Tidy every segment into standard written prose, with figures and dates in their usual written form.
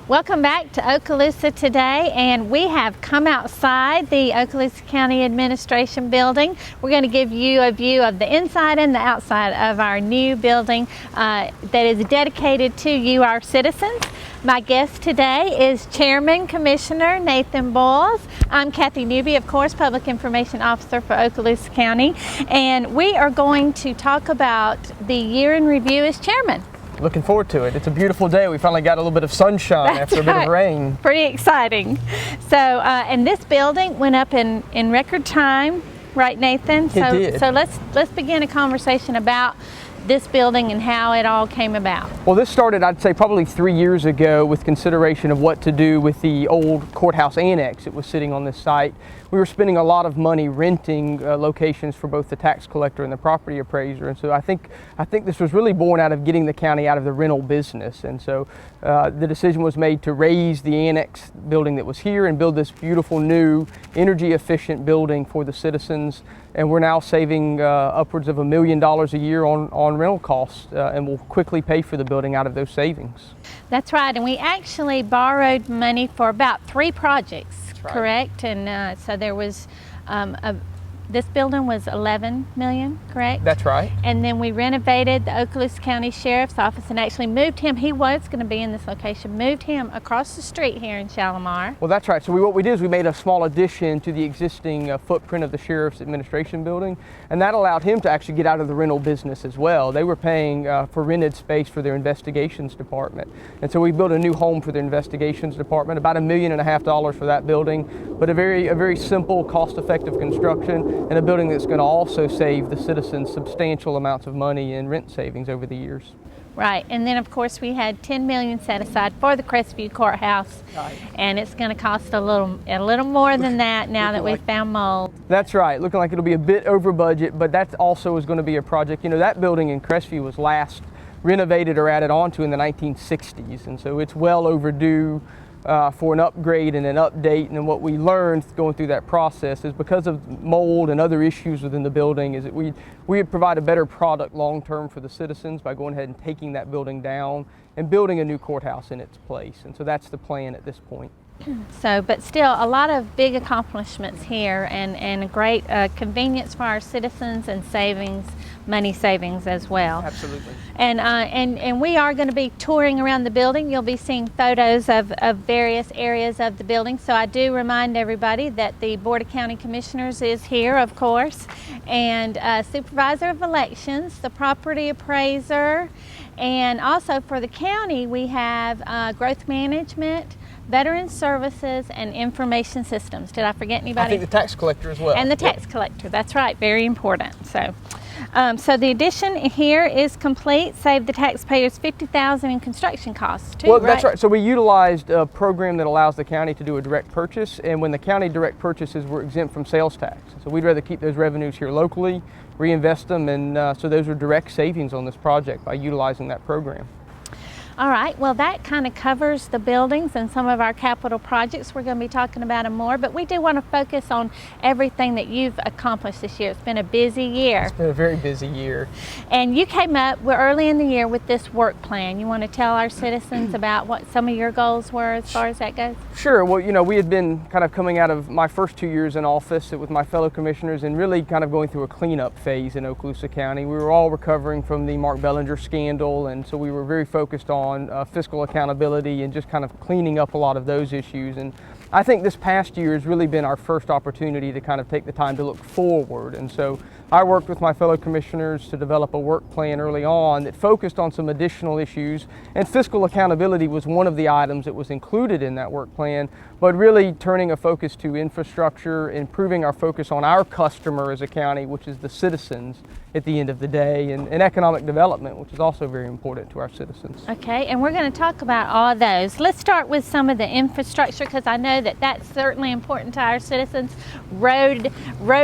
Welcome back to Okaloosa today, and we have come outside the Okaloosa County Administration building. We're going to give you a view of the inside and the outside of our new building that is dedicated to you, our citizens. My guest today is Chairman Commissioner Nathan Boyles. I'm Kathy Newby, of course, Public Information Officer for Okaloosa County, and we are going to talk about the year in review as chairman. Looking forward to it. It's a beautiful day. We finally got a little bit of sunshine after a bit of rain. Pretty exciting. So, and this building went up in record time, right, Nathan? It did. So let's begin a conversation about this building and how it all came about. Well, this started, I'd say, probably 3 years ago with consideration of what to do with the old courthouse annex that was sitting on this site. We were spending a lot of money renting locations for both the tax collector and the property appraiser, and so I think this was really born out of getting the county out of the rental business. And so the decision was made to raise the annex building that was here and build this beautiful new energy efficient building for the citizens. And we're now saving upwards of $1 million a year on rental costs, and we'll quickly pay for the building out of those savings. That's right, and we actually borrowed money for about 3 projects. Right. Correct, and so there was this building was $11 million, correct? That's right. And then we renovated the Okaloosa County Sheriff's Office and actually moved him. He was going to be in this location. Moved him across the street here in Shalimar. Well, that's right. So what we did is we made a small addition to the existing footprint of the Sheriff's Administration building, and that allowed him to actually get out of the rental business as well. They were paying for rented space for their investigations department, and so we built a new home for their investigations department. About $1.5 million for that building, but a very simple, cost-effective construction. And a building that's going to also save the citizens substantial amounts of money in rent savings over the years. Right, and then of course we had $10 million set aside for the Crestview Courthouse, right. And it's going to cost a little more than that now that we've found mold. That's right, looking like it'll be a bit over budget, but that also is going to be a project. You know, that building in Crestview was last renovated or added onto in the 1960s, and so it's well overdue for an upgrade and an update. And what we learned going through that process is because of mold and other issues within the building is that we would provide a better product long term for the citizens by going ahead and taking that building down and building a new courthouse in its place. And so that's the plan at this point. So, but still a lot of big accomplishments here and a great convenience for our citizens and money savings as well. Absolutely. And we are going to be touring around the building. You'll be seeing photos of various areas of the building. So I do remind everybody that the Board of County Commissioners is here, of course, and Supervisor of Elections, the property appraiser, and also for the county we have growth management, Veteran Services, and Information Systems. Did I forget anybody? I think the tax collector as well. And the tax collector, that's right, very important. So, so the addition here is complete, saved the taxpayers $50,000 in construction costs too, well, right? That's right. So we utilized a program that allows the county to do a direct purchase, and when the county direct purchases were exempt from sales tax. So we'd rather keep those revenues here locally, reinvest them, and so those are direct savings on this project by utilizing that program. All right, well that kind of covers the buildings and some of our capital projects. We're going to be talking about them more, but we do want to focus on everything that you've accomplished this year. It's been a busy year. It's been a very busy year. And you came up, we're early in the year, with this work plan. You want to tell our citizens about what some of your goals were as far as that goes? Sure. Well, you know, we had been kind of coming out of my first 2 years in office with my fellow commissioners and really kind of going through a cleanup phase in Okaloosa County. We were all recovering from the Mark Bellinger scandal, and so we were very focused on fiscal accountability and just kind of cleaning up a lot of those issues. And I think this past year has really been our first opportunity to kind of take the time to look forward. And so I worked with my fellow commissioners to develop a work plan early on that focused on some additional issues, and fiscal accountability was one of the items that was included in that work plan, but really turning a focus to infrastructure, improving our focus on our customer as a county, which is the citizens at the end of the day, and economic development, which is also very important to our citizens. Okay, and we're going to talk about all those. Let's start with some of the infrastructure, because I know that that's certainly important to our citizens. Road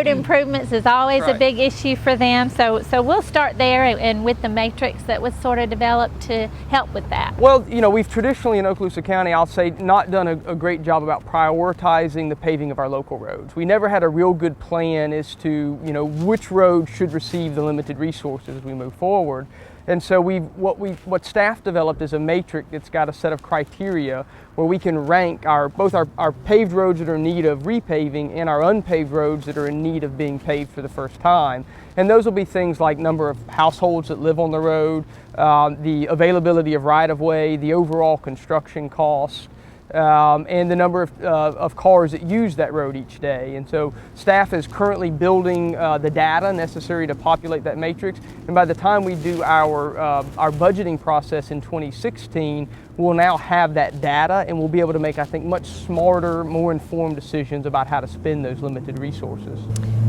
improvements is always a big issue for them, so we'll start there and with the matrix that was sort of developed to help with that. Well, you know, we've traditionally in Okaloosa County, I'll say, not done a great job about prioritizing the paving of our local roads. We never had a real good plan as to, you know, which roads should receive the limited resources as we move forward. And so what staff developed is a matrix that's got a set of criteria where we can rank both our paved roads that are in need of repaving and our unpaved roads that are in need of being paved for the first time. And those will be things like number of households that live on the road, the availability of right-of-way, the overall construction costs, and the number of cars that use that road each day. And so staff is currently building the data necessary to populate that matrix. And by the time we do our budgeting process in 2016, we'll now have that data, and we'll be able to make, I think, much smarter, more informed decisions about how to spend those limited resources.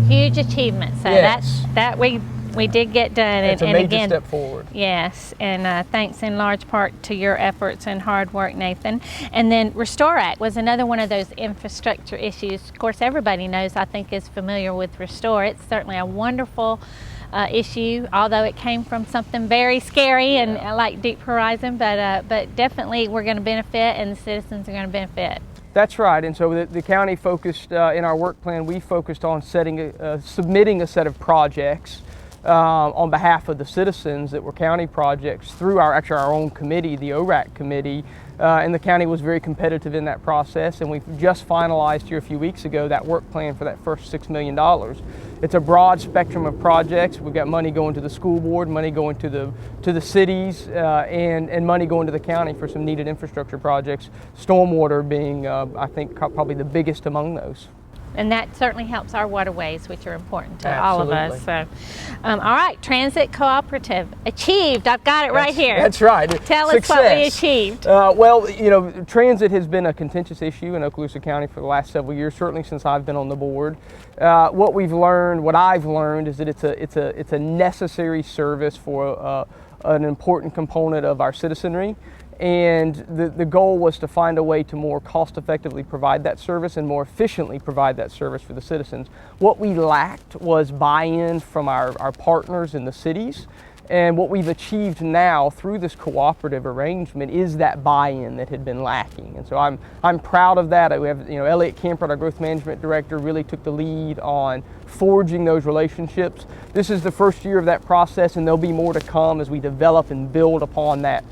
Huge achievement. So yes. that we did get done. It's a major step forward. Yes, and thanks in large part to your efforts and hard work, Nathan. And then Restore Act was another one of those infrastructure issues. Of course, everybody knows, I think, is familiar with Restore. It's certainly a wonderful issue, although it came from something very scary and like Deep Horizon, but definitely we're going to benefit, and the citizens are going to benefit. That's right, and so the county focused, in our work plan, we focused on submitting a set of projects on behalf of the citizens that were county projects through our own committee, the ORAC committee, and the county was very competitive in that process, and we've just finalized here a few weeks ago that work plan for that first $6 million. It's a broad spectrum of projects. We've got money going to the school board, money going to the cities, and money going to the county for some needed infrastructure projects, stormwater being, I think, probably the biggest among those. And that certainly helps our waterways, which are important to all of us. So, all right, Transit Cooperative, achieved. I've got it right here. That's right. Tell us what we achieved. Well, you know, transit has been a contentious issue in Okaloosa County for the last several years, certainly since I've been on the board. What I've learned is that it's a necessary service for an important component of our citizenry. And the goal was to find a way to more cost effectively provide that service and more efficiently provide that service for the citizens. What we lacked was buy-in from our partners in the cities. And what we've achieved now through this cooperative arrangement is that buy-in that had been lacking. And so I'm proud of that. We have, Elliot Campert, our growth management director, really took the lead on forging those relationships. This is the first year of that process, and there'll be more to come as we develop and build upon that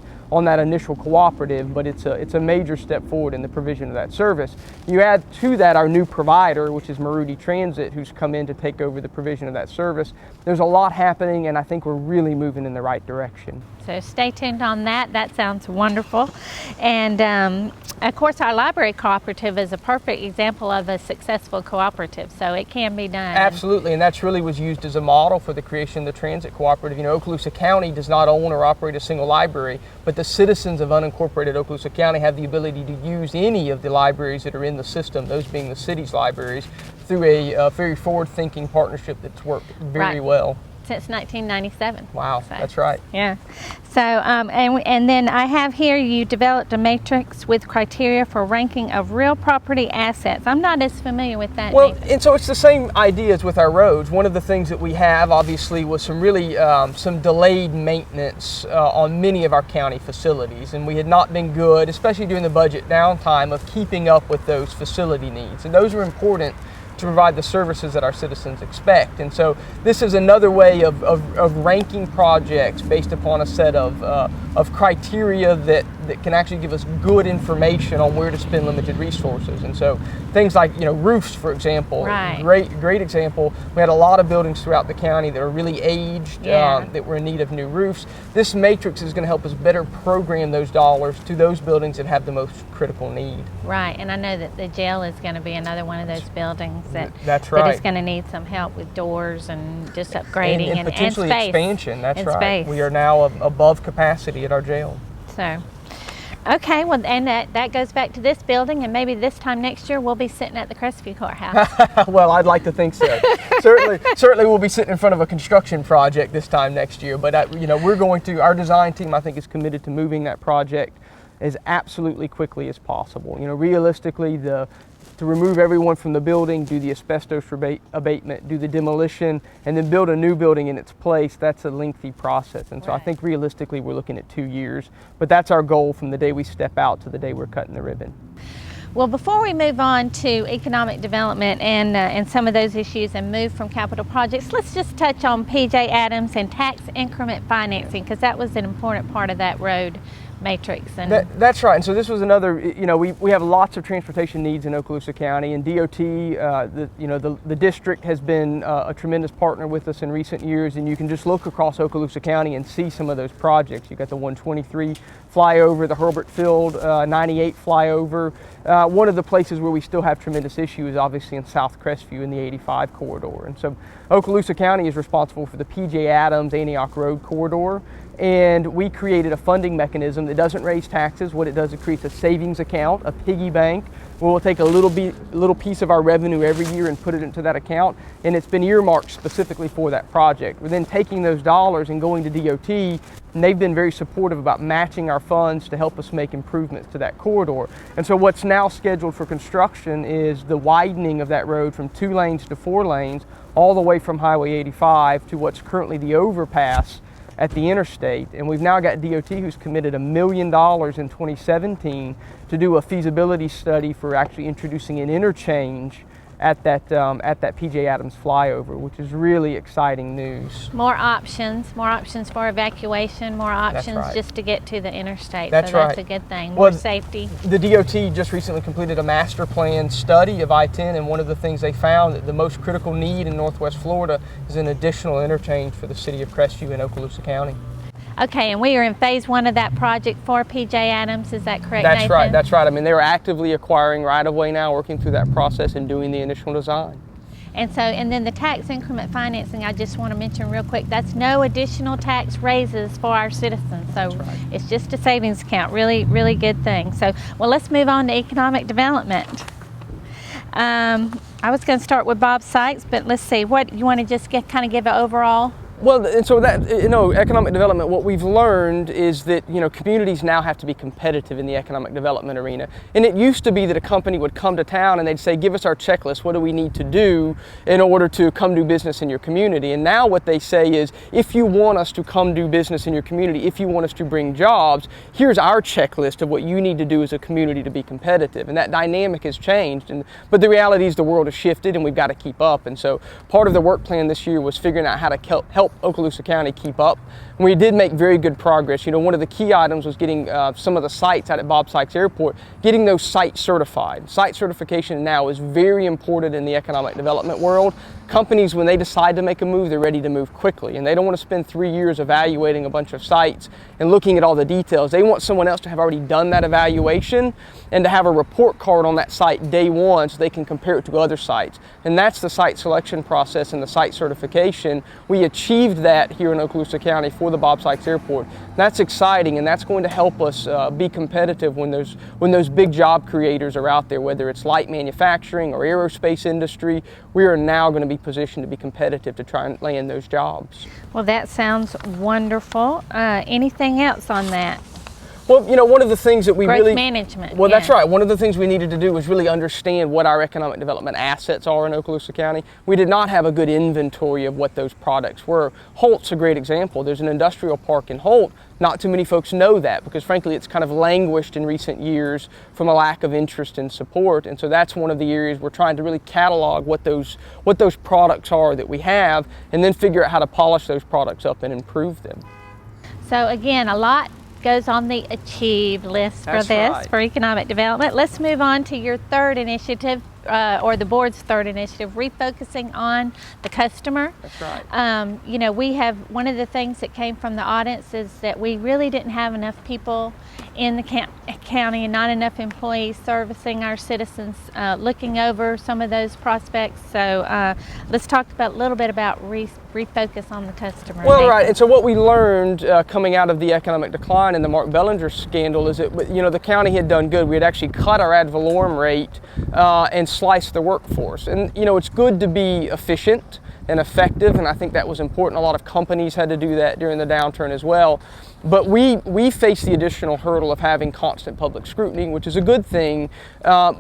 initial cooperative, but it's a major step forward in the provision of that service. You add to that our new provider, which is Maruti Transit, who's come in to take over the provision of that service. There's a lot happening, and I think we're really moving in the right direction. So stay tuned on that. That sounds wonderful. And of course, our library cooperative is a perfect example of a successful cooperative, so it can be done. Absolutely, and that's really was used as a model for the creation of the transit cooperative. Okaloosa County does not own or operate a single library, but the citizens of unincorporated Okaloosa County have the ability to use any of the libraries that are in the system, those being the city's libraries, through a very forward-thinking partnership that's worked very well. Since 1997. Wow, so, that's right. Yeah. So, and then I have here, you developed a matrix with criteria for ranking of real property assets. I'm not as familiar with that. Well, and so it's the same ideas with our roads. One of the things that we have, obviously, was some really some delayed maintenance on many of our county facilities, and we had not been good, especially during the budget downtime, of keeping up with those facility needs, and those are important to provide the services that our citizens expect. And so this is another way of ranking projects based upon a set of criteria that can actually give us good information on where to spend limited resources. And so things like, roofs, for example, great example. We had a lot of buildings throughout the county that are really aged, that were in need of new roofs. This matrix is going to help us better program those dollars to those buildings that have the most critical need. Right, and I know that the jail is going to be another one of those buildings that is going to need some help with doors and just upgrading and potentially space. Expansion. That's right. Space. We are now above capacity at our jail. So, okay, well, and that goes back to this building, and maybe this time next year we'll be sitting at the Crestview Courthouse. Well, I'd like to think so. certainly we'll be sitting in front of a construction project this time next year. But we're going to. Our design team, I think, is committed to moving that project as absolutely quickly as possible. Realistically, to remove everyone from the building, do the asbestos abatement, do the demolition, and then build a new building in its place, that's a lengthy process. And so I think realistically we're looking at 2 years, but that's our goal from the day we step out to the day we're cutting the ribbon. Well, before we move on to economic development and some of those issues and move from capital projects, let's just touch on PJ Adams and tax increment financing, because that was an important part of that road matrix. And that's right. And so this was another, we have lots of transportation needs in Okaloosa County, and DOT, the district has been a tremendous partner with us in recent years, and you can just look across Okaloosa County and see some of those projects. You got the 123 flyover, the Herbert Field 98 flyover. One of the places where we still have tremendous issues is obviously in South Crestview in the 85 corridor. And so Okaloosa County is responsible for the PJ Adams Antioch Road corridor. And we created a funding mechanism that doesn't raise taxes. What it does, it creates a savings account, a piggy bank, where we'll take a little piece of our revenue every year and put it into that account. And it's been earmarked specifically for that project. We're then taking those dollars and going to DOT, and they've been very supportive about matching our funds to help us make improvements to that corridor. And so what's now scheduled for construction is the widening of that road from 2 lanes to 4 lanes, all the way from Highway 85 to what's currently the overpass at the interstate. And we've now got DOT who's committed $1 million in 2017 to do a feasibility study for actually introducing an interchange at that PJ Adams flyover, which is really exciting news. More options for evacuation, more options just to get to the interstate. That's so that's right. a good thing. More safety. The DOT just recently completed a master plan study of I-10, and one of the things they found that the most critical need in Northwest Florida is an additional interchange for the city of Crestview in Okaloosa County. Okay, and we are in phase 1 of that project for PJ Adams, is that correct, Nathan? That's right. I mean, they're actively acquiring right-of-way now, working through that process and doing the initial design. And then the tax increment financing, I just want to mention real quick, that's no additional tax raises for our citizens. So it's just a savings account, really, really good thing. So, well, let's move on to economic development. I was going to start with Bob Sykes, but let's see, what you want to just kind of give an overall? Well, and so that, economic development, what we've learned is that, communities now have to be competitive in the economic development arena. And it used to be that a company would come to town and they'd say, give us our checklist, what do we need to do in order to come do business in your community? And now what they say is, if you want us to come do business in your community, if you want us to bring jobs, here's our checklist of what you need to do as a community to be competitive. And that dynamic has changed. But the reality is the world has shifted and we've got to keep up. And so part of the work plan this year was figuring out how to help Okaloosa County keep up. And we did make very good progress. One of the key items was getting some of the sites out at Bob Sykes Airport, getting those sites certified. Site certification now is very important in the economic development world. Companies, when they decide to make a move, they're ready to move quickly, and they don't want to spend 3 years evaluating a bunch of sites and looking at all the details. They want someone else to have already done that evaluation and to have a report card on that site day one so they can compare it to other sites. And that's the site selection process and the site certification. We achieved that here in Okaloosa County for the Bob Sykes Airport. That's exciting, and that's going to help us be competitive when those big job creators are out there, whether it's light manufacturing or aerospace industry. We are now going to be positioned to be competitive to try and land those jobs. Well, that sounds wonderful. Anything else on that? Well, one of the things that we Growth management. Well, that's right. One of the things we needed to do was really understand what our economic development assets are in Okaloosa County. We did not have a good inventory of what those products were. Holt's a great example. There's an industrial park in Holt. Not too many folks know that because, frankly, it's kind of languished in recent years from a lack of interest and support. And so that's one of the areas we're trying to really catalog what those products are that we have, and then figure out how to polish those products up and improve them. So again, a lot goes on the achieve list for for economic development. Let's move on to your third initiative, or the board's third initiative, refocusing on the customer. That's right. We have, one of the things that came from the audits is that we really didn't have enough people in the county and not enough employees servicing our citizens, looking over some of those prospects. So let's talk a little bit about refocus on the customer. Well, right, and so what we learned coming out of the economic decline and the Mark Bellinger scandal is that, the county had done good. We had actually cut our ad valorem rate and sliced the workforce. And, it's good to be efficient and effective, and I think that was important. A lot of companies had to do that during the downturn as well. But we face the additional hurdle of having constant public scrutiny, which is a good thing.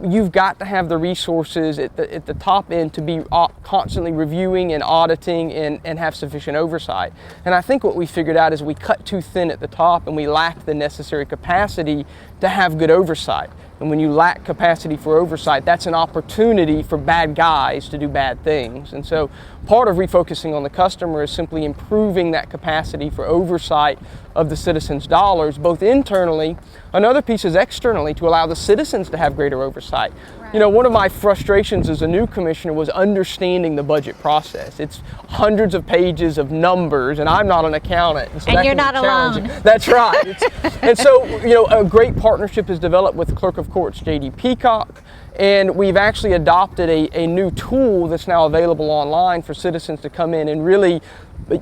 You've got to have the resources at the top end to be constantly reviewing and auditing and have sufficient oversight. And I think what we figured out is we cut too thin at the top and we lacked the necessary capacity to have good oversight. And when you lack capacity for oversight, that's an opportunity for bad guys to do bad things. And so part of refocusing on the customer is simply improving that capacity for oversight of the citizens' dollars, both internally, another piece is externally, to allow the citizens to have greater oversight. You know, one of my frustrations as a new commissioner was understanding the budget process. It's hundreds of pages of numbers, and I'm not an accountant. So and you're not alone. That's right. And so, you know, a great partnership is developed with Clerk of Courts J.D. Peacock, and we've actually adopted a new tool that's now available online for citizens to come in and really,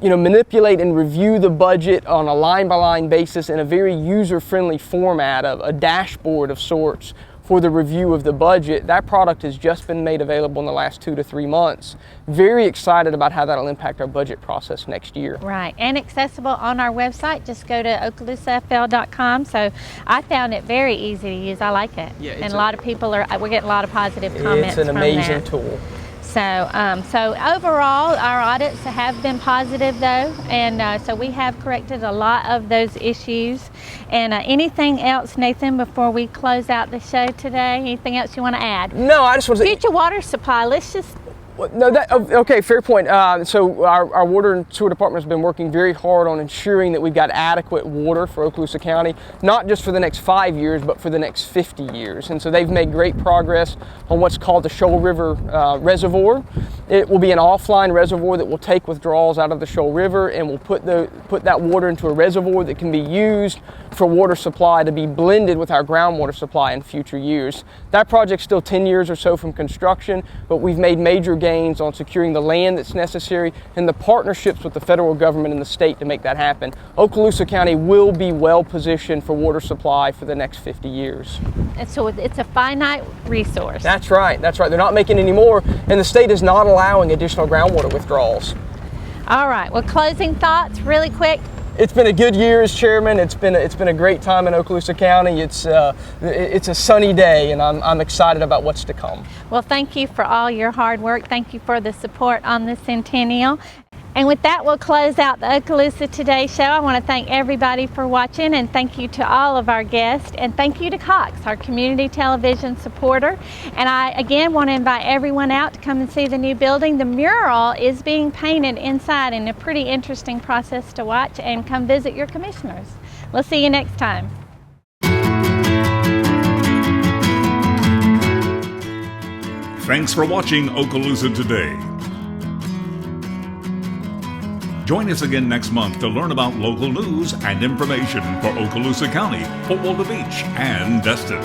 you know, manipulate and review the budget on a line-by-line basis in a very user-friendly format of a dashboard of sorts for the review of the budget. That product has just been made available in the last 2 to 3 months. Very excited about how that'll impact our budget process next year. Right, and accessible on our website. Just go to OkaloosaFL.com. So I found it very easy to use. I like it. Yeah, and a lot of people we're getting a lot of positive comments. It's an amazing tool. So overall, our audits have been positive though, and so we have corrected a lot of those issues. And anything else, Nathan, before we close out the show today? Anything else you want to add? No, I just want to say, future water supply. Let's just. No, okay, fair point. So our water and sewer department has been working very hard on ensuring that we've got adequate water for Okaloosa County, not just for the next 5 years, but for the next 50 years. And so they've made great progress on what's called the Shoal River Reservoir. It will be an offline reservoir that will take withdrawals out of the Shoal River, and will put that water into a reservoir that can be used for water supply to be blended with our groundwater supply in future years. That project's still 10 years or so from construction, but we've made major gains on securing the land that's necessary and the partnerships with the federal government and the state to make that happen. Okaloosa County will be well positioned for water supply for the next 50 years. And so it's a finite resource. That's right, that's right. They're not making any more, and the state is not allowing additional groundwater withdrawals. All right, well, closing thoughts really quick. It's been a good year as chairman. It's been a great time in Okaloosa County. It's a sunny day, and I'm excited about what's to come. Well, thank you for all your hard work. Thank you for the support on the centennial. And with that, we'll close out the Okaloosa Today show. I want to thank everybody for watching, and thank you to all of our guests, and thank you to Cox, our community television supporter. And I again want to invite everyone out to come and see the new building. The mural is being painted inside, in a pretty interesting process to watch, and come visit your commissioners. We'll see you next time. Thanks for watching Okaloosa Today. Join us again next month to learn about local news and information for Okaloosa County, Fort Walton Beach, and Destin.